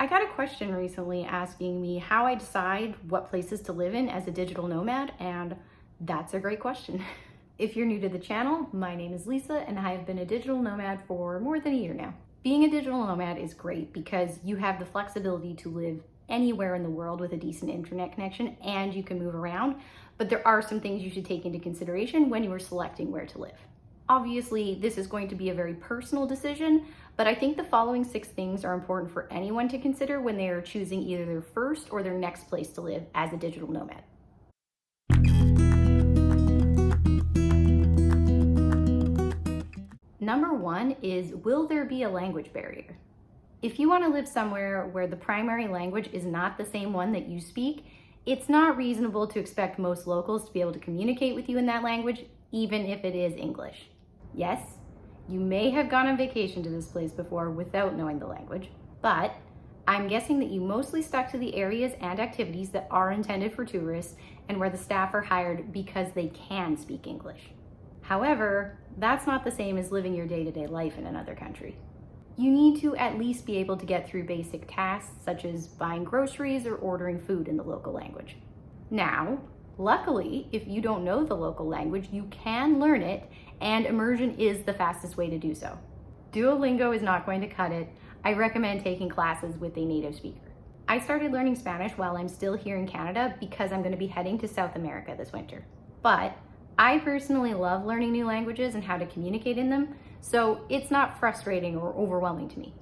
I got a question recently asking me how I decide what places to live in as a digital nomad, and that's a great question. If you're new to the channel, my name is Lisa and I have been a digital nomad for more than a year now. Being a digital nomad is great because you have the flexibility to live anywhere in the world with a decent internet connection and you can move around, but there are some things you should take into consideration when you are selecting where to live. Obviously, this is going to be a very personal decision, but I think the following 6 things are important for anyone to consider when they are choosing either their first or their next place to live as a digital nomad. Number 1 is, will there be a language barrier? If you want to live somewhere where the primary language is not the same one that you speak, it's not reasonable to expect most locals to be able to communicate with you in that language, even if it is English. Yes, you may have gone on vacation to this place before without knowing the language, but I'm guessing that you mostly stuck to the areas and activities that are intended for tourists and where the staff are hired because they can speak English. However, that's not the same as living your day-to-day life in another country. You need to at least be able to get through basic tasks such as buying groceries or ordering food in the local language. Now, luckily, if you don't know the local language, you can learn it, and immersion is the fastest way to do so. Duolingo is not going to cut it. I recommend taking classes with a native speaker. I started learning Spanish while I'm still here in Canada because I'm going to be heading to South America this winter. But I personally love learning new languages and how to communicate in them, so it's not frustrating or overwhelming to me.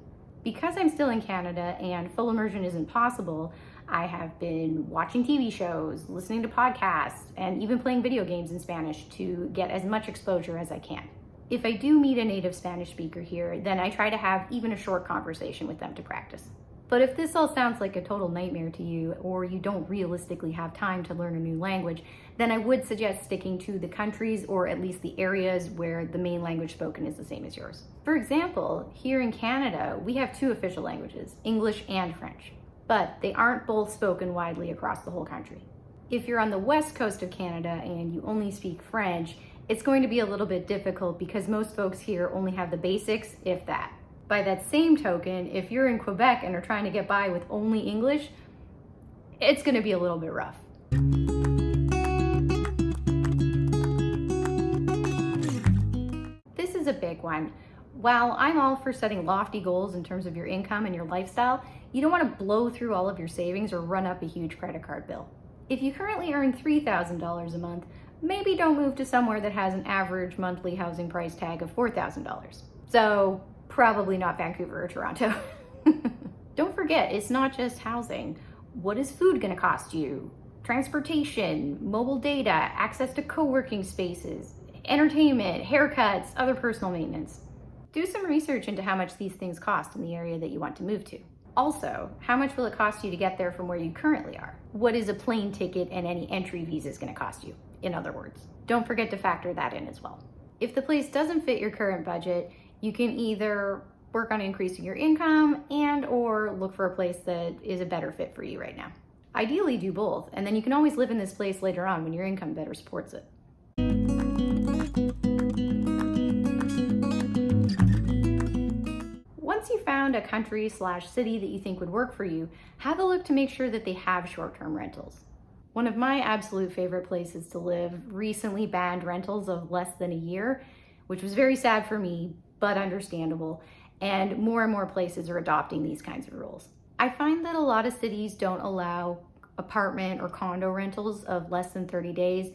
Because I'm still in Canada and full immersion isn't possible, I have been watching TV shows, listening to podcasts, and even playing video games in Spanish to get as much exposure as I can. If I do meet a native Spanish speaker here, then I try to have even a short conversation with them to practice. But if this all sounds like a total nightmare to you, or you don't realistically have time to learn a new language, then I would suggest sticking to the countries or at least the areas where the main language spoken is the same as yours. For example, here in Canada, we have 2 official languages, English and French, but they aren't both spoken widely across the whole country. If you're on the west coast of Canada and you only speak French, it's going to be a little bit difficult because most folks here only have the basics, if that. By that same token, if you're in Quebec and are trying to get by with only English, it's going to be a little bit rough. This is a big one. While I'm all for setting lofty goals in terms of your income and your lifestyle, you don't want to blow through all of your savings or run up a huge credit card bill. If you currently earn $3,000 a month, maybe don't move to somewhere that has an average monthly housing price tag of $4,000. So probably not Vancouver or Toronto. Don't forget, it's not just housing. What is food going to cost you? Transportation, mobile data, access to co-working spaces, entertainment, haircuts, other personal maintenance. Do some research into how much these things cost in the area that you want to move to. Also, how much will it cost you to get there from where you currently are? What is a plane ticket and any entry visas going to cost you? In other words, don't forget to factor that in as well. If the place doesn't fit your current budget, you can either work on increasing your income or look for a place that is a better fit for you right now. Ideally, do both, and then you can always live in this place later on when your income better supports it. Once you found a country/city that you think would work for you, have a look to make sure that they have short-term rentals. One of my absolute favorite places to live recently banned rentals of less than a year, which was very sad for me, but understandable, and more places are adopting these kinds of rules. I find that a lot of cities don't allow apartment or condo rentals of less than 30 days,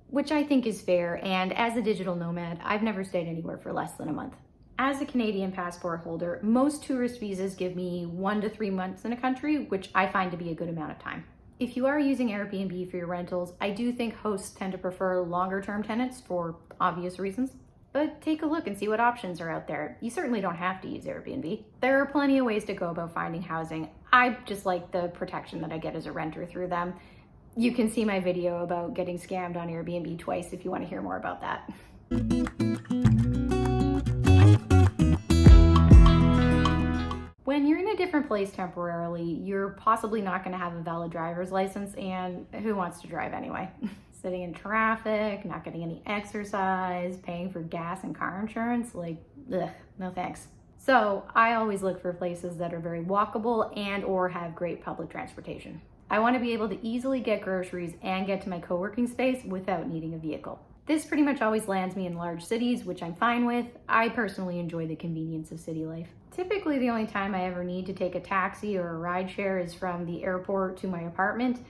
which I think is fair, and as a digital nomad, I've never stayed anywhere for less than a month. As a Canadian passport holder, most tourist visas give me 1 to 3 months in a country, which I find to be a good amount of time. If you are using Airbnb for your rentals, I do think hosts tend to prefer longer-term tenants for obvious reasons. But take a look and see what options are out there. You certainly don't have to use Airbnb. There are plenty of ways to go about finding housing. I just like the protection that I get as a renter through them. You can see my video about getting scammed on Airbnb twice if you want to hear more about that. When you're in a different place temporarily, you're possibly not going to have a valid driver's license, and who wants to drive anyway? Sitting in traffic, not getting any exercise, paying for gas and car insurance, like, ugh, no thanks. So I always look for places that are very walkable and or have great public transportation. I want to be able to easily get groceries and get to my co-working space without needing a vehicle. This pretty much always lands me in large cities, which I'm fine with. I personally enjoy the convenience of city life. Typically, the only time I ever need to take a taxi or a rideshare is from the airport to my apartment.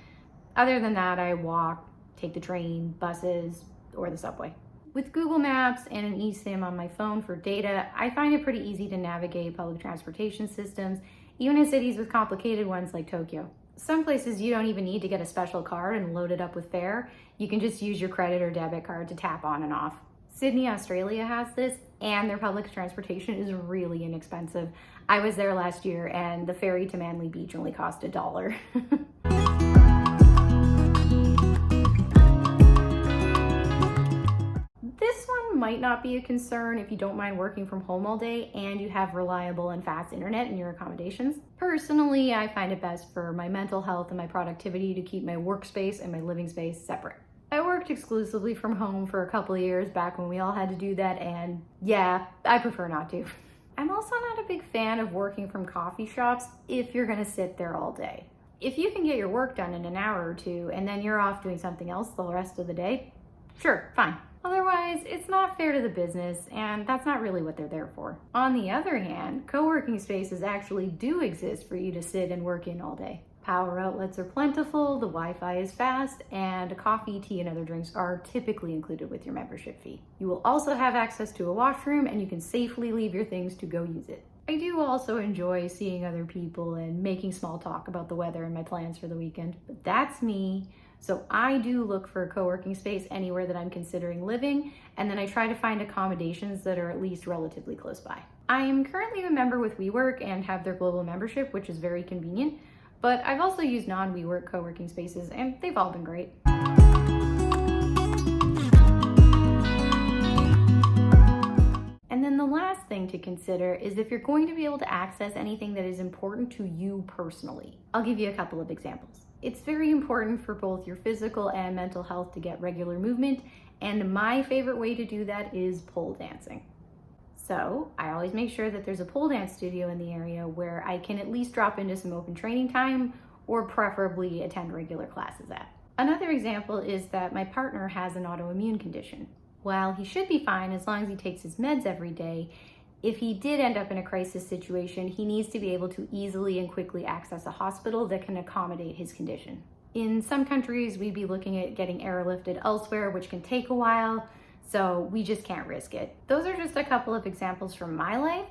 Other than that, I walk, take the train, buses, or the subway. With Google Maps and an eSIM on my phone for data, I find it pretty easy to navigate public transportation systems, even in cities with complicated ones like Tokyo. Some places you don't even need to get a special card and load it up with fare. You can just use your credit or debit card to tap on and off. Sydney, Australia has this, and their public transportation is really inexpensive. I was there last year and the ferry to Manly Beach only cost $1. This one might not be a concern if you don't mind working from home all day and you have reliable and fast internet in your accommodations. Personally, I find it best for my mental health and my productivity to keep my workspace and my living space separate. I worked exclusively from home for a couple of years back when we all had to do that, and yeah, I prefer not to. I'm also not a big fan of working from coffee shops if you're gonna sit there all day. If you can get your work done in an hour or two and then you're off doing something else the rest of the day, sure, fine. Otherwise, it's not fair to the business, and that's not really what they're there for. On the other hand, co-working spaces actually do exist for you to sit and work in all day. Power outlets are plentiful, the Wi-Fi is fast, and coffee, tea, and other drinks are typically included with your membership fee. You will also have access to a washroom, and you can safely leave your things to go use it. I do also enjoy seeing other people and making small talk about the weather and my plans for the weekend, but that's me. So I do look for a co-working space anywhere that I'm considering living, and then I try to find accommodations that are at least relatively close by. I am currently a member with WeWork and have their global membership, which is very convenient, but I've also used non-WeWork co-working spaces and they've all been great. And then the last thing to consider is if you're going to be able to access anything that is important to you personally. I'll give you a couple of examples. It's very important for both your physical and mental health to get regular movement, and my favorite way to do that is pole dancing. So I always make sure that there's a pole dance studio in the area where I can at least drop into some open training time or preferably attend regular classes at. Another example is that my partner has an autoimmune condition. While he should be fine as long as he takes his meds every day, if he did end up in a crisis situation, he needs to be able to easily and quickly access a hospital that can accommodate his condition. In some countries, we'd be looking at getting airlifted elsewhere, which can take a while, so we just can't risk it. Those are just a couple of examples from my life.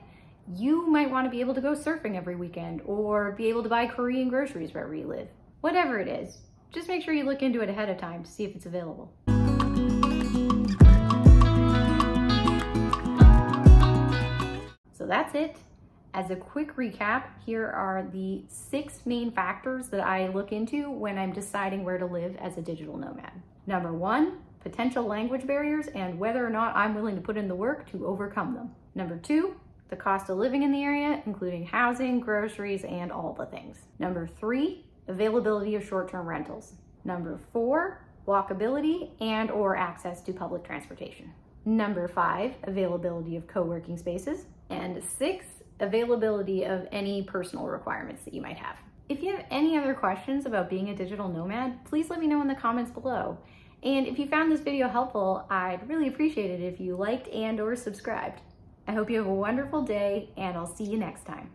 You might want to be able to go surfing every weekend or be able to buy Korean groceries wherever you live. Whatever it is, just make sure you look into it ahead of time to see if it's available. So that's it. As a quick recap, here are the 6 main factors that I look into when I'm deciding where to live as a digital nomad. Number 1, potential language barriers and whether or not I'm willing to put in the work to overcome them. Number 2, the cost of living in the area, including housing, groceries, and all the things. Number 3, availability of short-term rentals. Number 4, walkability and or access to public transportation. Number 5, availability of co-working spaces. And 6, availability of any personal requirements that you might have. If you have any other questions about being a digital nomad, please let me know in the comments below. And if you found this video helpful, I'd really appreciate it if you liked and or subscribed. I hope you have a wonderful day, and I'll see you next time.